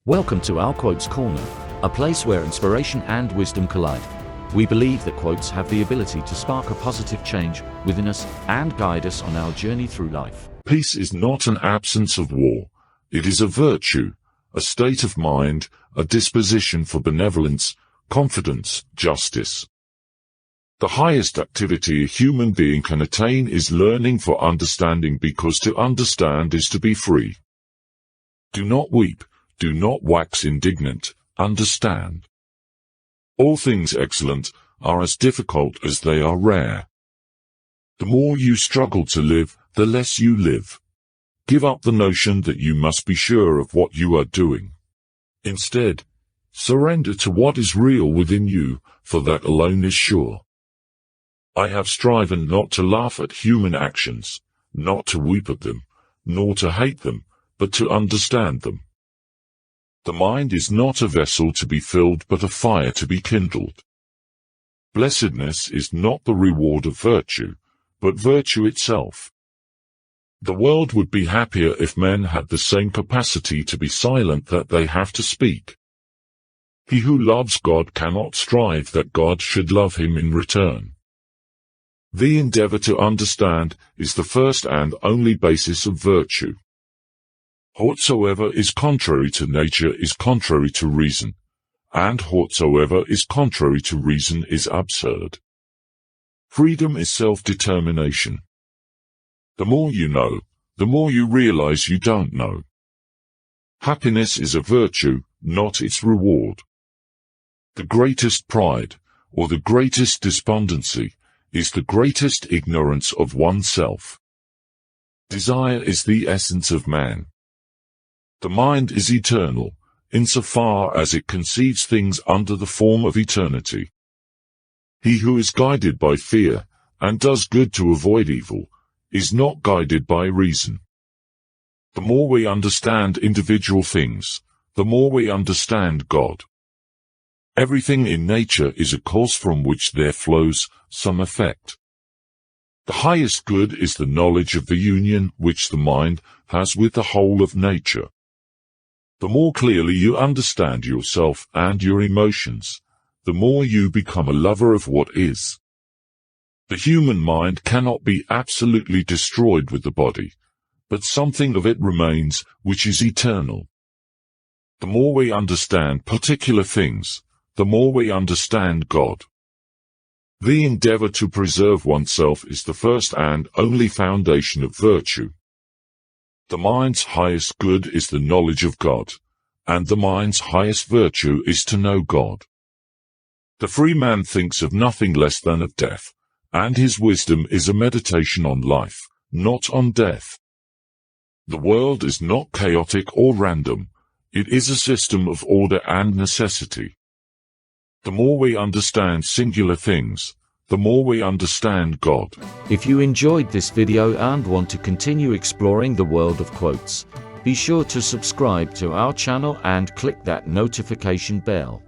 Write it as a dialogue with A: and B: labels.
A: Welcome to our Quotes Corner, a place where inspiration and wisdom collide. We believe that quotes have the ability to spark a positive change within us and guide us on our journey through life.
B: Peace is not an absence of war. It is a virtue, a state of mind, a disposition for benevolence, confidence, justice. The highest activity a human being can attain is learning for understanding, because to understand is to be free. Do not weep, do not wax indignant, understand. All things excellent are as difficult as they are rare. The more you struggle to live, the less you live. Give up the notion that you must be sure of what you are doing. Instead, surrender to what is real within you, for that alone is sure. I have striven not to laugh at human actions, not to weep at them, nor to hate them, but to understand them. The mind is not a vessel to be filled, but a fire to be kindled. Blessedness is not the reward of virtue, but virtue itself. The world would be happier if men had the same capacity to be silent that they have to speak. He who loves God cannot strive that God should love him in return. The endeavor to understand is the first and only basis of virtue. Whatsoever is contrary to nature is contrary to reason, and whatsoever is contrary to reason is absurd. Freedom is self-determination. The more you know, the more you realize you don't know. Happiness is a virtue, not its reward. The greatest pride, or the greatest despondency, is the greatest ignorance of oneself. Desire is the essence of man. The mind is eternal, insofar as it conceives things under the form of eternity. He who is guided by fear, and does good to avoid evil, is not guided by reason. The more we understand individual things, the more we understand God. Everything in nature is a cause from which there flows some effect. The highest good is the knowledge of the union which the mind has with the whole of nature. The more clearly you understand yourself and your emotions, the more you become a lover of what is. The human mind cannot be absolutely destroyed with the body, but something of it remains which is eternal. The more we understand particular things, the more we understand God. The endeavor to preserve oneself is the first and only foundation of virtue. The mind's highest good is the knowledge of God, and the mind's highest virtue is to know God. The free man thinks of nothing less than of death, and his wisdom is a meditation on life, not on death. The world is not chaotic or random, it is a system of order and necessity. The more we understand singular things, the more we understand God.
A: If you enjoyed this video and want to continue exploring the world of quotes, be sure to subscribe to our channel and click that notification bell.